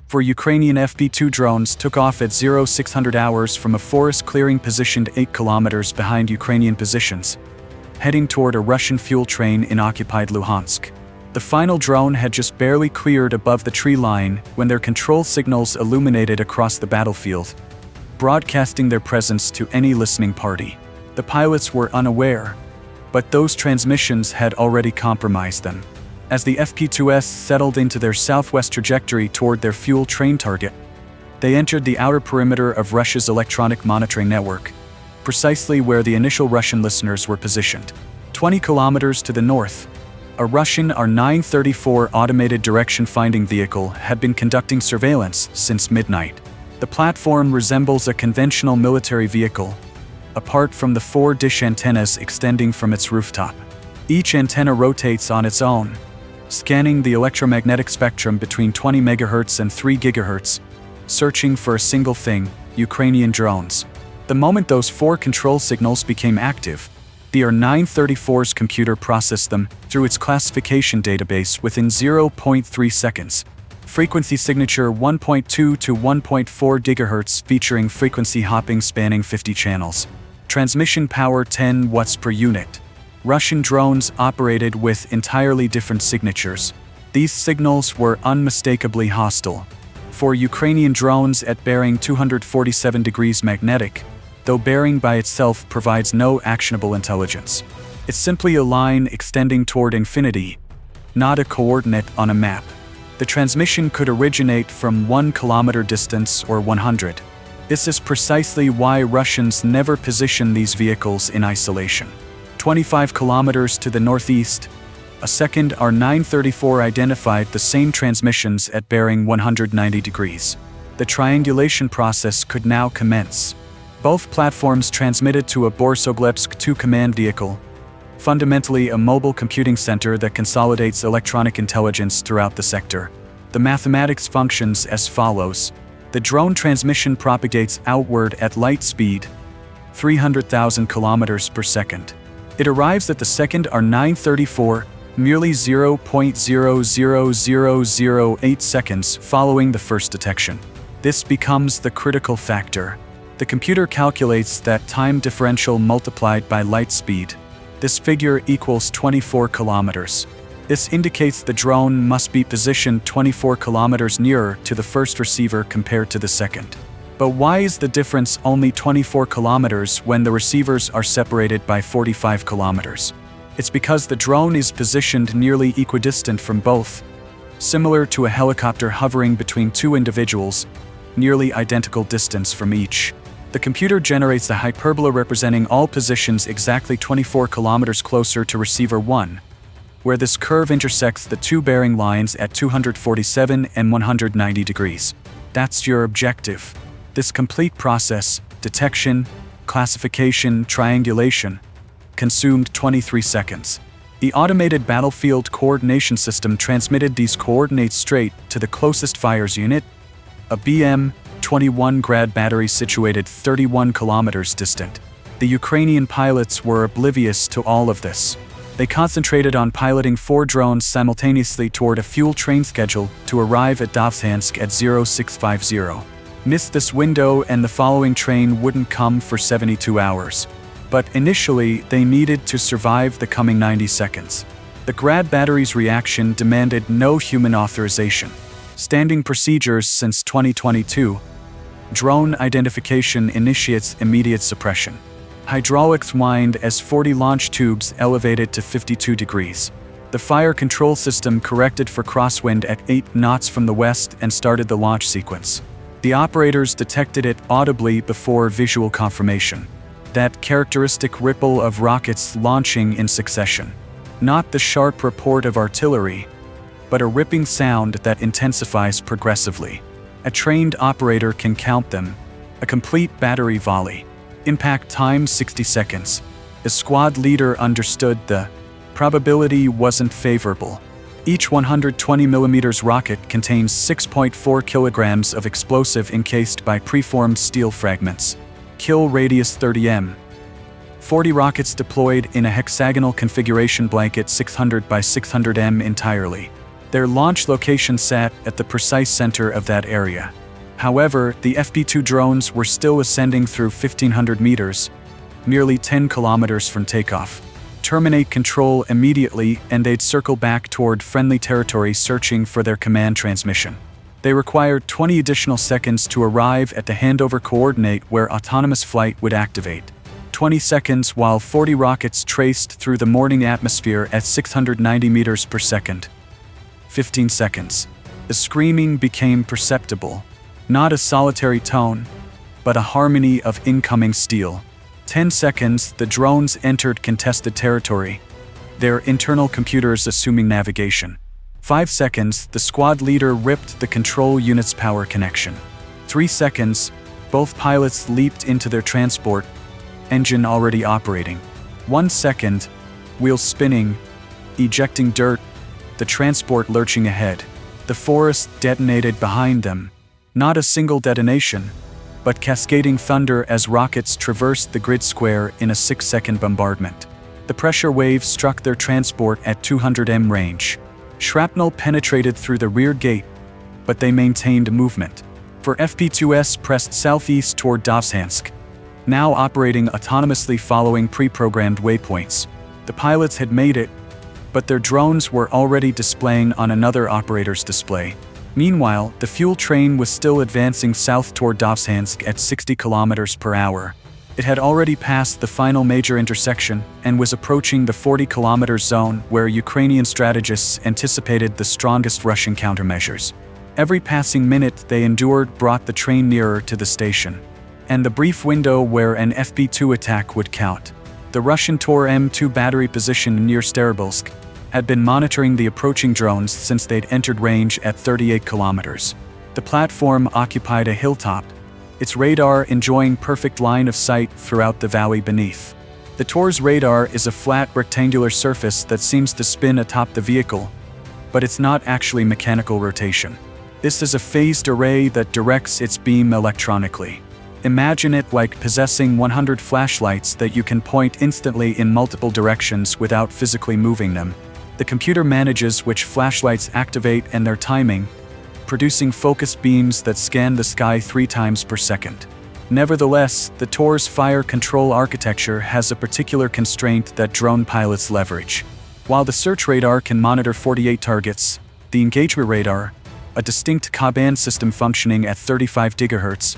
For Ukrainian FP2 drones took off at 0600 hours from a forest clearing positioned 8 kilometers behind Ukrainian positions, heading toward a Russian fuel train in occupied Luhansk. The final drone had just barely cleared above the tree line when their control signals illuminated across the battlefield, broadcasting their presence to any listening party. The pilots were unaware, but those transmissions had already compromised them. As the FP2s settled into their southwest trajectory toward their fuel train target, they entered the outer perimeter of Russia's electronic monitoring network, precisely where the initial Russian listeners were positioned. 20 kilometers to the north, a Russian R-934 automated direction-finding vehicle had been conducting surveillance since midnight. The platform resembles a conventional military vehicle, apart from the 4 dish antennas extending from its rooftop. Each antenna rotates on its own, scanning the electromagnetic spectrum between 20 MHz and 3 GHz, searching for a single thing: Ukrainian drones. The moment those 4 control signals became active, the R-934's computer processed them through its classification database within 0.3 seconds. Frequency signature 1.2 to 1.4 GHz featuring frequency hopping spanning 50 channels. Transmission power 10 watts per unit. Russian drones operated with entirely different signatures. These signals were unmistakably hostile. For Ukrainian drones at bearing 247 degrees magnetic, though bearing by itself provides no actionable intelligence. It's simply a line extending toward infinity, not a coordinate on a map. The transmission could originate from 1 kilometer distance or 100. This is precisely why Russians never position these vehicles in isolation. 25 kilometers to the northeast, a second R-934 identified the same transmissions at bearing 190 degrees. The triangulation process could now commence. Both platforms transmitted to a Borisoglepsk 2 command vehicle, fundamentally a mobile computing center that consolidates electronic intelligence throughout the sector. The mathematics functions as follows. The drone transmission propagates outward at light speed, 300,000 kilometers per second. It arrives at the second R-934 merely 0.00008 seconds following the first detection. This becomes the critical factor. The computer calculates that time differential multiplied by light speed. This figure equals 24 kilometers. This indicates the drone must be positioned 24 kilometers nearer to the first receiver compared to the second. But why is the difference only 24 kilometers when the receivers are separated by 45 kilometers? It's because the drone is positioned nearly equidistant from both, similar to a helicopter hovering between 2 individuals, nearly identical distance from each. The computer generates a hyperbola representing all positions exactly 24 kilometers closer to receiver 1, where this curve intersects the 2 bearing lines at 247 and 190 degrees. That's your objective. This complete process, detection, classification, triangulation, consumed 23 seconds. The automated battlefield coordination system transmitted these coordinates straight to the closest fires unit, a BM-21 Grad battery situated 31 kilometers distant. The Ukrainian pilots were oblivious to all of this. They concentrated on piloting 4 drones simultaneously toward a fuel train schedule to arrive at Dovzhansk at 0650. Missed this window and the following train wouldn't come for 72 hours. But initially, they needed to survive the coming 90 seconds. The Grad battery's reaction demanded no human authorization. Standing procedures since 2022. Drone identification initiates immediate suppression. Hydraulics wind as 40 launch tubes elevated to 52 degrees. The fire control system corrected for crosswind at 8 knots from the west and started the launch sequence. The operators detected it audibly before visual confirmation. That characteristic ripple of rockets launching in succession. Not the sharp report of artillery, but a ripping sound that intensifies progressively. A trained operator can count them. A complete battery volley. Impact time 60 seconds. The squad leader understood the probability wasn't favorable. Each 120mm rocket contains 6.4 kilograms of explosive encased by preformed steel fragments. Kill radius 30 m. 40 rockets deployed in a hexagonal configuration blanket 600 by 600 m entirely. Their launch location sat at the precise center of that area. However, the FP2 drones were still ascending through 1,500 meters, nearly 10 kilometers from takeoff. Terminate control immediately and they'd circle back toward friendly territory searching for their command transmission. They required 20 additional seconds to arrive at the handover coordinate where autonomous flight would activate. 20 seconds while 40 rockets traced through the morning atmosphere at 690 meters per second. 15 seconds. The screaming became perceptible. Not a solitary tone, but a harmony of incoming steel. 10 seconds, the drones entered contested territory, their internal computers assuming navigation. 5 seconds, the squad leader ripped the control unit's power connection. 3 seconds, both pilots leaped into their transport, engine already operating. 1 second, wheels spinning, ejecting dirt, the transport lurching ahead. The forest detonated behind them. Not a single detonation, but cascading thunder as rockets traversed the grid square in a 6-second bombardment. The pressure wave struck their transport at 200 m range. Shrapnel penetrated through the rear gate, but they maintained movement. For FP2S pressed southeast toward Dovzhansk, now operating autonomously following pre-programmed waypoints. The pilots had made it, but their drones were already displaying on another operator's display. Meanwhile, the fuel train was still advancing south toward Dovzhansk at 60 kilometers per hour. It had already passed the final major intersection and was approaching the 40-kilometer zone where Ukrainian strategists anticipated the strongest Russian countermeasures. Every passing minute they endured brought the train nearer to the station, and the brief window where an FP2 attack would count. The Russian Tor M2 battery position near Sterobelsk had been monitoring the approaching drones since they'd entered range at 38 kilometers. The platform occupied a hilltop, its radar enjoying perfect line of sight throughout the valley beneath. The Tor's radar is a flat rectangular surface that seems to spin atop the vehicle, but it's not actually mechanical rotation. This is a phased array that directs its beam electronically. Imagine it like possessing 100 flashlights that you can point instantly in multiple directions without physically moving them. The computer manages which flashlights activate and their timing, producing focused beams that scan the sky 3 times per second. Nevertheless, the Tor's fire control architecture has a particular constraint that drone pilots leverage. While the search radar can monitor 48 targets, the engagement radar, a distinct Ka-band system functioning at 35 GHz,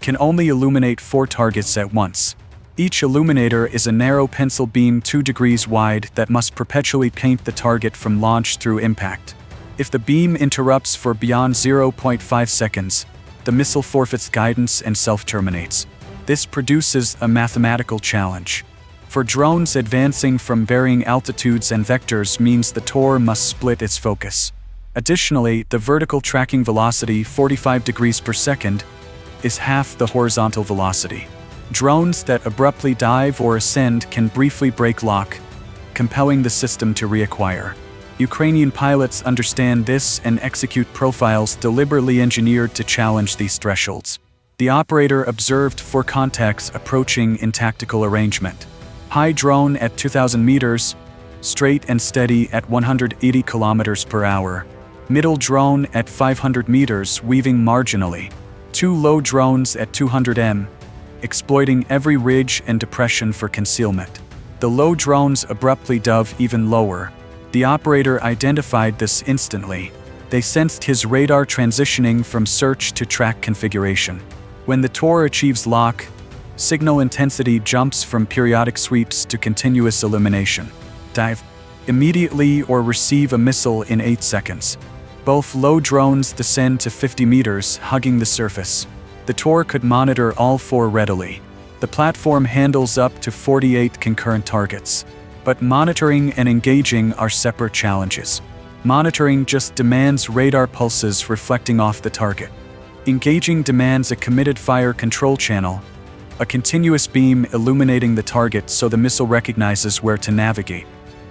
can only illuminate 4 targets at once. Each illuminator is a narrow pencil beam 2 degrees wide that must perpetually paint the target from launch through impact. If the beam interrupts for beyond 0.5 seconds, the missile forfeits guidance and self-terminates. This produces a mathematical challenge. For drones advancing from varying altitudes and vectors means the Tor must split its focus. Additionally, the vertical tracking velocity, 45 degrees per second, is half the horizontal velocity. Drones that abruptly dive or ascend can briefly break lock, compelling the system to reacquire. Ukrainian pilots understand this and execute profiles deliberately engineered to challenge these thresholds. The operator observed 4 contacts approaching in tactical arrangement. High drone at 2,000 meters, straight and steady at 180 kilometers per hour. Middle drone at 500 meters, weaving marginally. 2 low drones at 200 m, exploiting every ridge and depression for concealment. The low drones abruptly dove even lower. The operator identified this instantly. They sensed his radar transitioning from search to track configuration. When the Tor achieves lock, signal intensity jumps from periodic sweeps to continuous illumination. Dive immediately or receive a missile in 8 seconds. Both low drones descend to 50 meters, hugging the surface. The Tor could monitor all 4 readily. The platform handles up to 48 concurrent targets. But monitoring and engaging are separate challenges. Monitoring just demands radar pulses reflecting off the target. Engaging demands a committed fire control channel, a continuous beam illuminating the target so the missile recognizes where to navigate.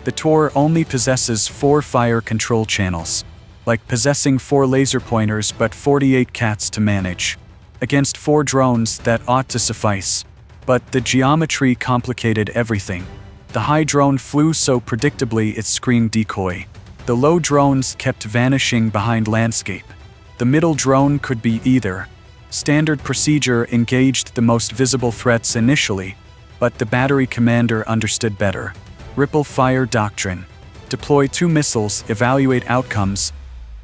The Tor only possesses 4 fire control channels, like possessing 4 laser pointers but 48 cats to manage. Against 4 drones, that ought to suffice. But the geometry complicated everything. The high drone flew so predictably it screamed decoy. The low drones kept vanishing behind landscape. The middle drone could be either. Standard procedure engaged the most visible threats initially, but the battery commander understood better. Ripple fire doctrine. Deploy 2 missiles, evaluate outcomes,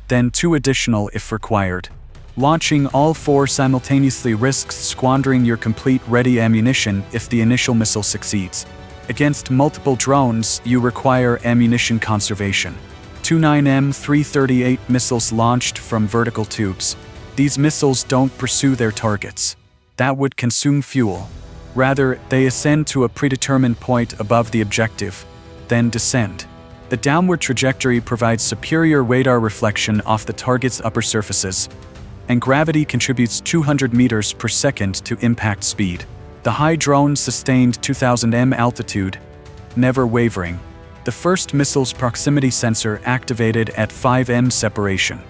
then 2 additional if required. Launching all 4 simultaneously risks squandering your complete ready ammunition if the initial missile succeeds. Against multiple drones, you require ammunition conservation. 2 9M338 missiles launched from vertical tubes. These missiles don't pursue their targets. That would consume fuel. Rather, they ascend to a predetermined point above the objective, then descend. The downward trajectory provides superior radar reflection off the target's upper surfaces, and gravity contributes 200 meters per second to impact speed. The high drone sustained 2000 m altitude, never wavering. The first missile's proximity sensor activated at 5 m separation.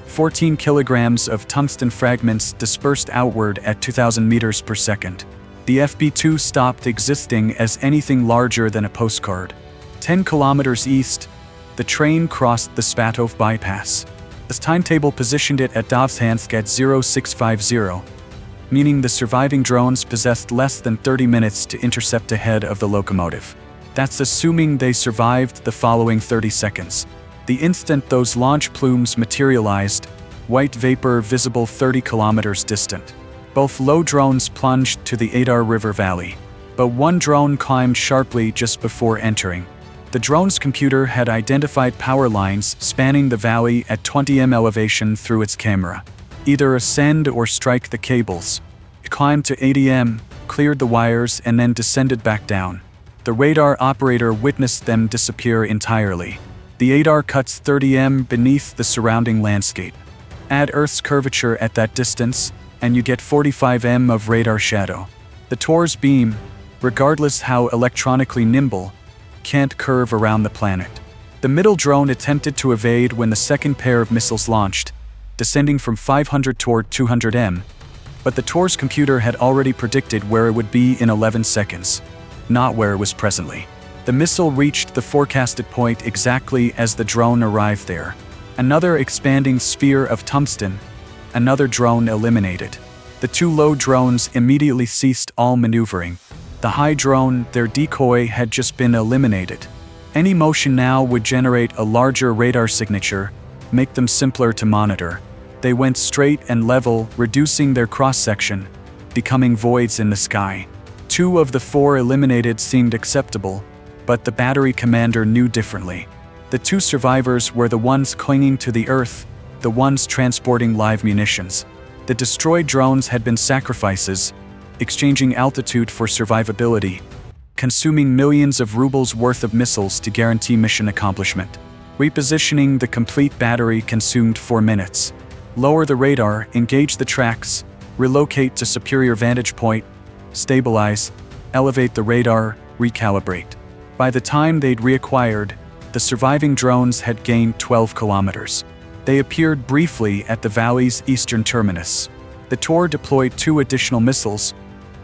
14 kilograms of tungsten fragments dispersed outward at 2000 meters per second. The FB-2 stopped existing as anything larger than a postcard. 10 kilometers east, the train crossed the Spatov bypass. The timetable positioned it at Dovzhansk at 0650, meaning the surviving drones possessed less than 30 minutes to intercept ahead of the locomotive. That's assuming they survived the following 30 seconds. The instant those launch plumes materialized, white vapor visible 30 kilometers distant. Both low drones plunged to the Adar River Valley, but one drone climbed sharply just before entering. The drone's computer had identified power lines spanning the valley at 20 m elevation through its camera. Either ascend or strike the cables. It climbed to 80 m, cleared the wires, and then descended back down. The radar operator witnessed them disappear entirely. The Adar cuts 30 m beneath the surrounding landscape. Add Earth's curvature at that distance, and you get 45 m of radar shadow. The Tor's beam, regardless how electronically nimble, can't curve around the planet. The middle drone attempted to evade when the second pair of missiles launched, descending from 500 toward 200 m, but the Tor's computer had already predicted where it would be in 11 seconds, not where it was presently. The missile reached the forecasted point exactly as the drone arrived there. Another expanding sphere of tungsten, another drone eliminated. The 2 low drones immediately ceased all maneuvering. The high drone, their decoy, had just been eliminated. Any motion now would generate a larger radar signature, make them simpler to monitor. They went straight and level, reducing their cross-section, becoming voids in the sky. 2 of the 4 eliminated seemed acceptable, but the battery commander knew differently. The 2 survivors were the ones clinging to the Earth, the ones transporting live munitions. The destroyed drones had been sacrifices, exchanging altitude for survivability, consuming millions of rubles worth of missiles to guarantee mission accomplishment. Repositioning the complete battery consumed 4 minutes. Lower the radar, engage the tracks, relocate to superior vantage point, stabilize, elevate the radar, recalibrate. By the time they'd reacquired, the surviving drones had gained 12 kilometers. They appeared briefly at the valley's eastern terminus. The Tor deployed 2 additional missiles,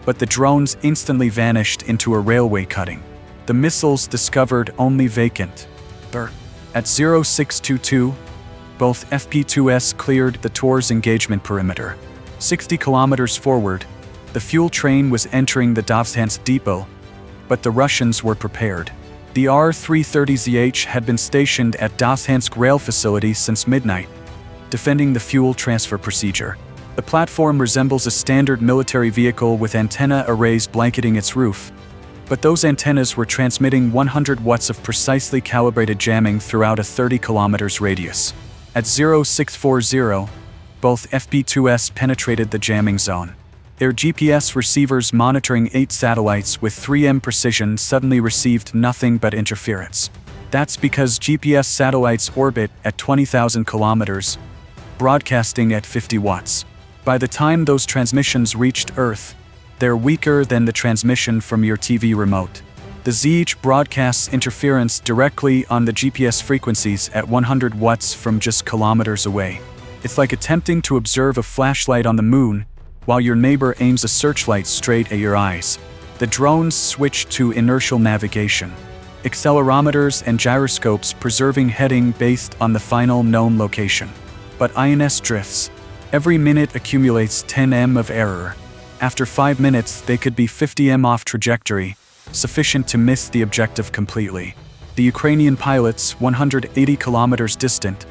but the drones instantly vanished into a railway cutting. The missiles discovered only vacant. At 0622, both FP-2S cleared the Tor's engagement perimeter. 60 kilometers forward, the fuel train was entering the Dovzhansk depot, but the Russians were prepared. The R-330ZH had been stationed at Dovzhansk rail facility since midnight, defending the fuel transfer procedure. The platform resembles a standard military vehicle with antenna arrays blanketing its roof, but those antennas were transmitting 100 watts of precisely calibrated jamming throughout a 30 kilometers radius. At 0640, both FP-2S penetrated the jamming zone. Their GPS receivers monitoring 8 satellites with 3M precision suddenly received nothing but interference. That's because GPS satellites orbit at 20,000 kilometers, broadcasting at 50 watts. By the time those transmissions reached Earth, they're weaker than the transmission from your TV remote. The ZH broadcasts interference directly on the GPS frequencies at 100 watts from just kilometers away. It's like attempting to observe a flashlight on the moon while your neighbor aims a searchlight straight at your eyes. The drones switched to inertial navigation. accelerometers and gyroscopes preserving heading based on the final known location. But INS drifts. Every minute accumulates 10 m of error. After 5 minutes, they could be 50 m off trajectory, sufficient to miss the objective completely. The Ukrainian pilots, 180 kilometers distant,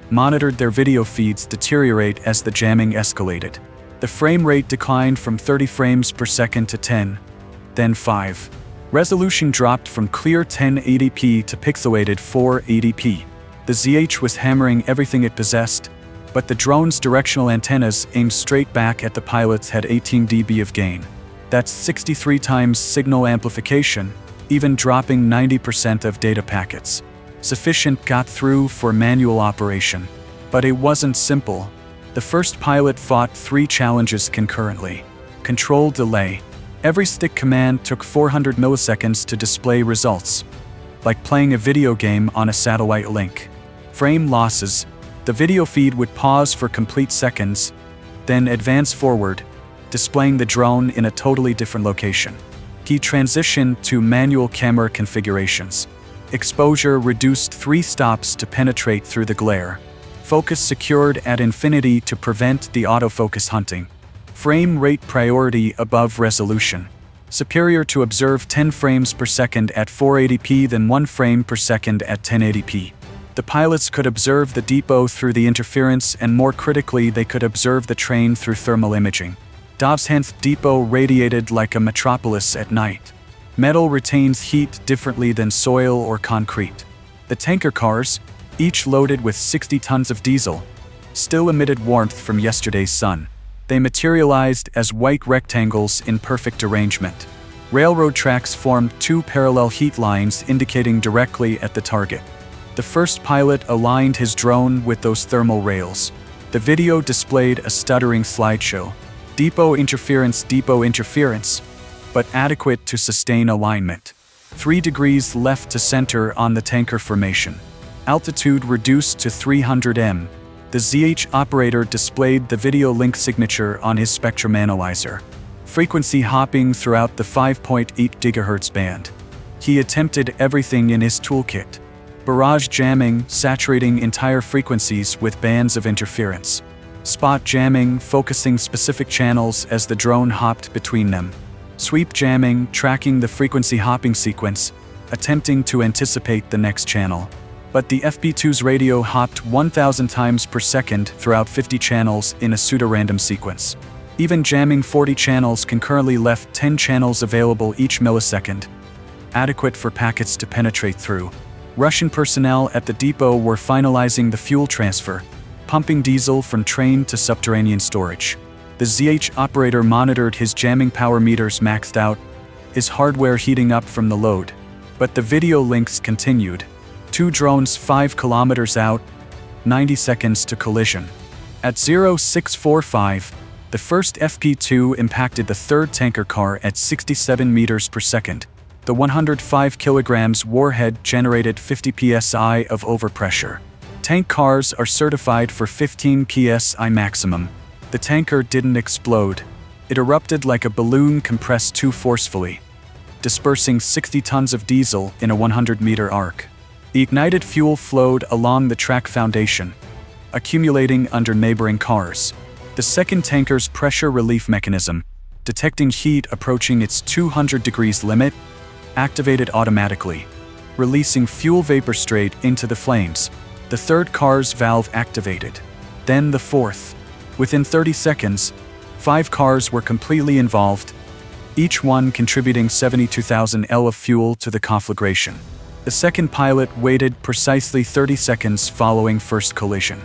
monitored their video feeds deteriorate as the jamming escalated. The frame rate declined from 30 frames per second to 10, then 5. Resolution dropped from clear 1080p to pixelated 480p. The ZH was hammering everything it possessed, but the drone's directional antennas aimed straight back at the pilots had 18 dB of gain. That's 63 times signal amplification, even dropping 90% of data packets. Sufficient got through for manual operation. But it wasn't simple. The first pilot fought 3 challenges concurrently. Control delay. Every stick command took 400 milliseconds to display results, like playing a video game on a satellite link. Frame losses. The video feed would pause for complete seconds, then advance forward, displaying the drone in a totally different location. He transitioned to manual camera configurations. Exposure reduced 3 stops to penetrate through the glare. Focus secured at infinity to prevent the autofocus hunting. Frame rate priority above resolution. Superior to observe 10 frames per second at 480p than 1 frame per second at 1080p. The pilots could observe the depot through the interference, and more critically, they could observe the train through thermal imaging. Dobshenth depot radiated like a metropolis at night. Metal retains heat differently than soil or concrete. The tanker cars, each loaded with 60 tons of diesel, still emitted warmth from yesterday's sun. They materialized as white rectangles in perfect arrangement. Railroad tracks formed 2 parallel heat lines indicating directly at the target. The first pilot aligned his drone with those thermal rails. The video displayed a stuttering slideshow. Depot interference, but adequate to sustain alignment. 3 degrees left to center on the tanker formation. Altitude reduced to 300 m. The ZH operator displayed the video link signature on his spectrum analyzer. Frequency hopping throughout the 5.8 GHz band. He attempted everything in his toolkit. Barrage jamming, saturating entire frequencies with bands of interference. Spot jamming, focusing specific channels as the drone hopped between them. Sweep jamming, tracking the frequency hopping sequence, attempting to anticipate the next channel. But the FP2's radio hopped 1,000 times per second throughout 50 channels in a pseudo-random sequence. Even jamming 40 channels concurrently left 10 channels available each millisecond, adequate for packets to penetrate through. Russian personnel at the depot were finalizing the fuel transfer, pumping diesel from train to subterranean storage. The ZH operator monitored his jamming power meters maxed out, his hardware heating up from the load. But the video links continued. 2 drones 5 kilometers out, 90 seconds to collision. At 0645, the first FP2 impacted the third tanker car at 67 meters per second. The 105 kilograms warhead generated 50 psi of overpressure. Tank cars are certified for 15 psi maximum. The tanker didn't explode. It erupted like a balloon compressed too forcefully, dispersing 60 tons of diesel in a 100-meter arc. The ignited fuel flowed along the track foundation, accumulating under neighboring cars. The second tanker's pressure relief mechanism, detecting heat approaching its 200 degrees limit, activated automatically, releasing fuel vapor straight into the flames. The third car's valve activated. Then the fourth. Within 30 seconds, 5 cars were completely involved, each one contributing 72,000 L of fuel to the conflagration. The second pilot waited precisely 30 seconds following first collision.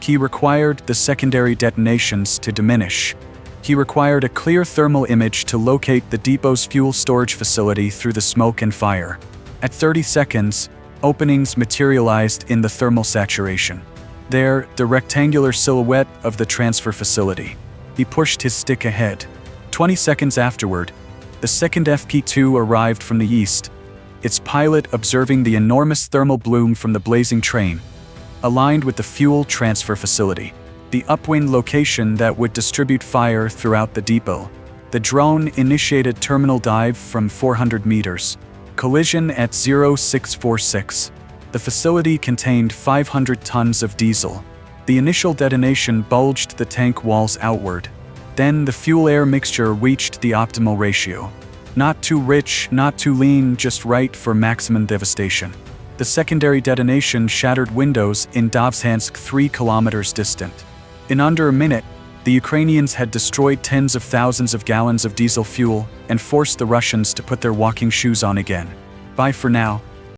He required the secondary detonations to diminish. He required a clear thermal image to locate the depot's fuel storage facility through the smoke and fire. At 30 seconds, openings materialized in the thermal saturation. There, the rectangular silhouette of the transfer facility. He pushed his stick ahead. 20 seconds afterward, the second FP2 arrived from the east, its pilot observing the enormous thermal bloom from the blazing train, aligned with the fuel transfer facility, the upwind location that would distribute fire throughout the depot. The drone initiated terminal dive from 400 meters. Collision at 0646. The facility contained 500 tons of diesel. The initial detonation bulged the tank walls outward. Then the fuel-air mixture reached the optimal ratio. Not too rich, not too lean, just right for maximum devastation. The secondary detonation shattered windows in Dovzhansk 3 kilometers distant. In under a minute, the Ukrainians had destroyed tens of thousands of gallons of diesel fuel and forced the Russians to put their walking shoes on again. Bye for now.